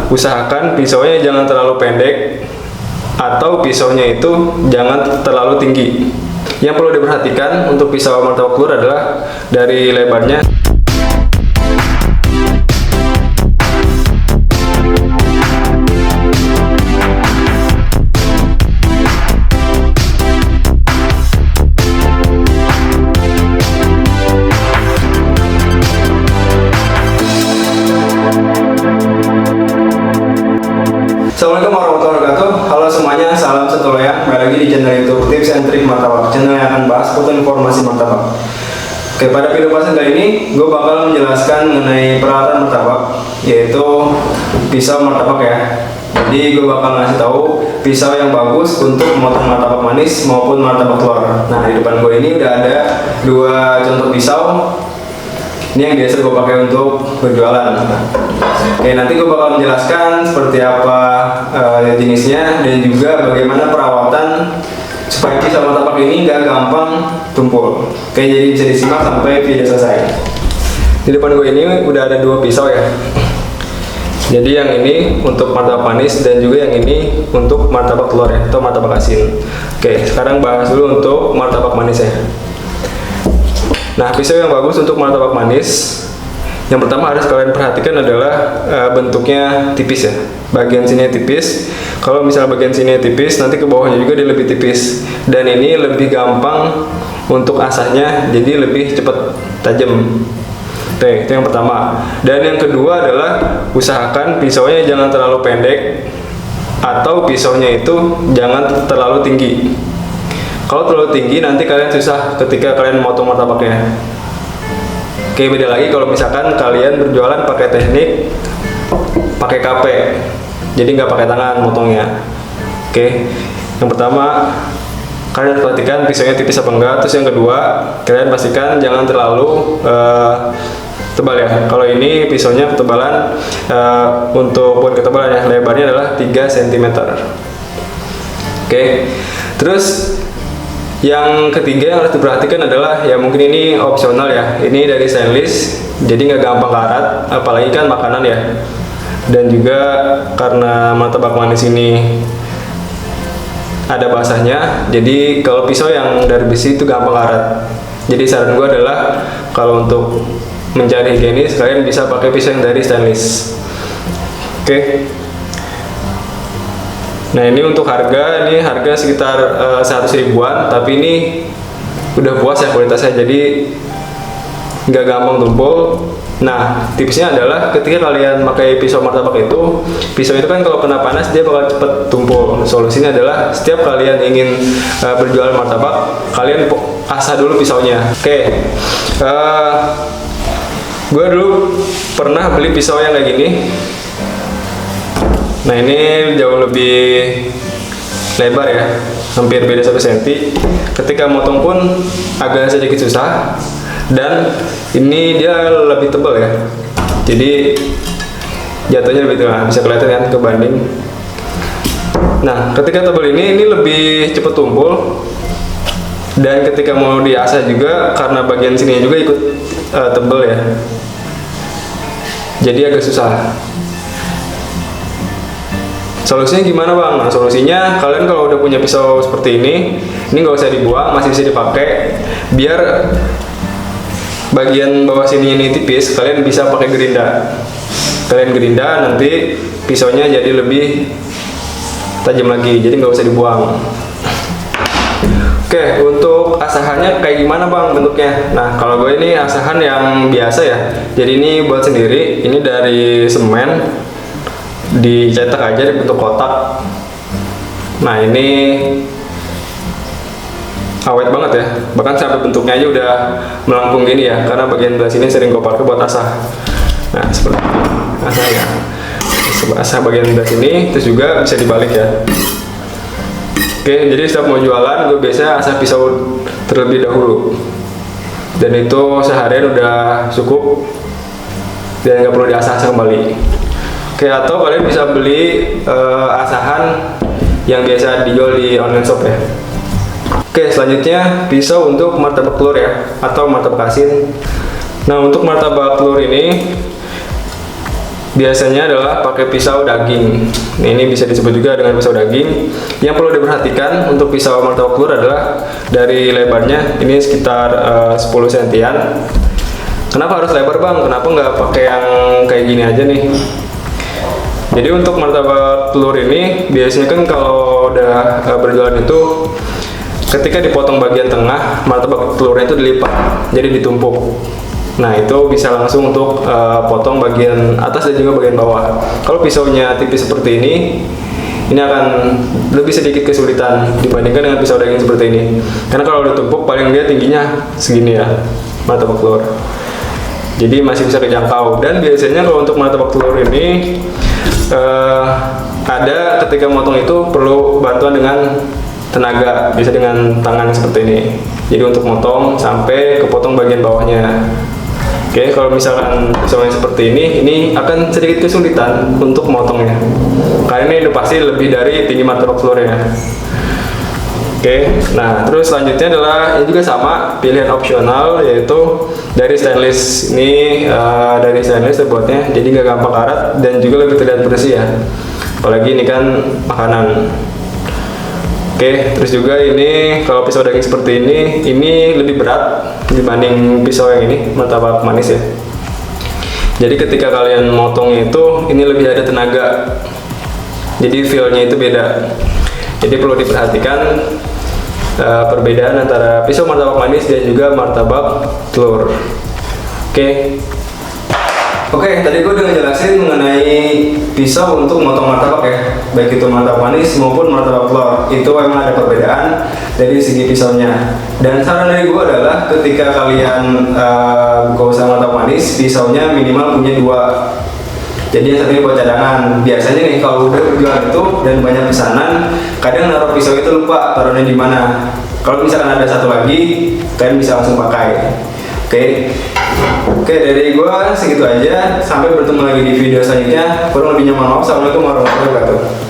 usahakan pisaunya jangan terlalu pendek atau pisaunya itu jangan terlalu tinggi. Yang perlu diperhatikan untuk pisau martabak telur adalah dari lebarnya. Assalamualaikum warahmatullahi wabarakatuh. Halo semuanya, salam satu loyang. Kembali lagi di channel YouTube Tips and Trik Martabak, channel yang akan bahas foto informasi martabak. Oke, pada video pasang kali ini gue bakal menjelaskan mengenai peralatan martabak, yaitu pisau martabak ya. Jadi gue bakal ngasih tahu pisau yang bagus untuk memotong martabak manis maupun martabak telur. Nah, di depan gue ini udah ada dua contoh pisau. Ini yang biasa gue pakai untuk berjualan. Oke, nanti gue bakal menjelaskan seperti apa jenisnya dan juga bagaimana perawatan supaya pisau martabak ini nggak gampang tumpul. Oke, jadi bisa disimak sampai video selesai. Di depan gue ini udah ada dua pisau ya. Jadi yang ini untuk martabak manis dan juga yang ini untuk martabak telur ya, atau martabak asin. Oke, sekarang bahas dulu untuk martabak manis ya. Nah, pisau yang bagus untuk martabak manis, yang pertama harus kalian perhatikan adalah bentuknya tipis ya. Bagian sini tipis. Kalau misalnya bagian sini tipis, nanti ke bawahnya juga dia lebih tipis. Dan ini lebih gampang untuk asahnya, jadi lebih cepat tajam. Oke, itu yang pertama. Dan yang kedua adalah usahakan pisaunya jangan terlalu pendek atau pisaunya itu jangan terlalu tinggi. Kalau terlalu tinggi nanti kalian susah ketika kalian motong martabaknya. Oke, beda lagi kalau misalkan kalian berjualan pakai teknik pakai KP, jadi nggak pakai tangan motongnya. Oke, yang pertama kalian perhatikan pisaunya tipis apa enggak. Terus yang kedua kalian pastikan jangan terlalu tebal ya. Kalau ini pisaunya ketebalan untuk ketebalan ya, lebarnya adalah 3 cm. Oke, terus yang ketiga yang harus diperhatikan adalah ya mungkin ini opsional ya. Ini dari stainless, jadi nggak gampang karat, apalagi kan makanan ya. Dan juga karena martabak manis ini ada basahnya, jadi kalau pisau yang dari besi itu gampang karat. Jadi saran gue adalah kalau untuk mencari higienis kalian bisa pakai pisau yang dari stainless. Oke. Nah, ini untuk harga, ini harga sekitar 100 ribuan, tapi ini udah puas ya kualitasnya, jadi nggak gampang tumpul. Nah, tipsnya adalah ketika kalian pakai pisau martabak itu, pisau itu kan kalau kena panas dia bakal cepet tumpul. Solusinya adalah setiap kalian ingin berjualan martabak, kalian asah dulu pisaunya. Oke, gue dulu pernah beli pisau yang kayak gini. Nah, ini jauh lebih lebar ya, hampir beda 1 cm. Ketika motong pun agak sedikit susah, dan ini dia lebih tebal ya, jadi jatuhnya lebih tebal, bisa kelihatan kan kebanding. Nah, ketika tebal ini lebih cepat tumpul, dan ketika mau diasah juga karena bagian sini juga ikut tebal ya, jadi agak susah. Solusinya gimana bang? Nah, solusinya kalian kalau udah punya pisau seperti ini nggak usah dibuang, masih bisa dipakai. Biar bagian bawah sini ini tipis, kalian bisa pakai gerinda. Kalian gerinda, nanti pisaunya jadi lebih tajam lagi, jadi nggak usah dibuang. Oke, untuk asahannya kayak gimana bang bentuknya? Nah, kalau gue ini asahan yang biasa ya. Jadi ini buat sendiri, ini dari semen, dicetak aja di bentuk kotak. Nah, ini awet banget ya, bahkan sampai bentuknya aja udah melengkung gini ya, karena bagian belah sini sering gue pakai buat asah. Nah, seperti asah ya, asah bagian belah sini, terus juga bisa dibalik ya. Oke, jadi setiap mau jualan gue biasanya asah pisau terlebih dahulu, dan itu seharian udah cukup dan nggak perlu diasah kembali. Oke, atau kalian bisa beli asahan yang biasa dijual di online shop ya. Oke, selanjutnya pisau untuk martabak telur ya, atau martabak asin. Nah, untuk martabak telur ini biasanya adalah pakai pisau daging. Nah, ini bisa disebut juga dengan pisau daging. Yang perlu diperhatikan untuk pisau martabak telur adalah dari lebarnya ini sekitar 10 sentian. Kenapa harus lebar bang? Kenapa nggak pakai yang kayak gini aja nih? Jadi untuk martabak telur ini biasanya kan kalau udah berjualan itu ketika dipotong bagian tengah, martabak telurnya itu dilipat, jadi ditumpuk. Nah itu bisa langsung untuk potong bagian atas dan juga bagian bawah. Kalau pisaunya tipis seperti ini akan lebih sedikit kesulitan dibandingkan dengan pisau daging seperti ini. Karena kalau ditumpuk paling dia tingginya segini ya, martabak telur. Jadi masih bisa dijangkau. Dan biasanya kalau untuk martabak telur ini ada ketika motong itu perlu bantuan dengan tenaga, bisa dengan tangan seperti ini. Jadi untuk motong sampai kepotong bagian bawahnya. Oke, kalau misalkan pisaunya seperti ini akan sedikit kesulitan untuk motongnya. Karena ini udah pasti lebih dari tinggi martabak telurnya. Oke, nah terus selanjutnya adalah ini juga sama, pilihan opsional yaitu dari stainless. Ini dari stainless terbuatnya, jadi nggak gampang karat dan juga lebih terlihat bersih ya. Apalagi ini kan makanan. Oke, terus juga ini kalau pisau daging seperti ini lebih berat dibanding pisau yang ini, martabak manis ya. Jadi ketika kalian motong itu, ini lebih ada tenaga. Jadi feel-nya itu beda. Jadi perlu diperhatikan perbedaan antara pisau martabak manis dan juga martabak telur. Oke, tadi gue udah ngejelasin mengenai pisau untuk motong martabak ya, baik itu martabak manis maupun martabak telur. Itu memang ada perbedaan dari segi pisaunya. Dan saran dari gue adalah ketika kalian buka usaha martabak manis, pisaunya minimal punya 2. Jadi yang satu ini buat cadangan. Biasanya nih kalau udah berjualan itu dan banyak pesanan, kadang naruh pisau itu lupa taruhnya di mana. Kalau misalkan ada satu lagi, kalian bisa langsung pakai. Oke, dari gua segitu aja. Sampai bertemu lagi di video selanjutnya. Kurang lebihnya mohon maaf. Assalamualaikum warahmatullahi wabarakatuh.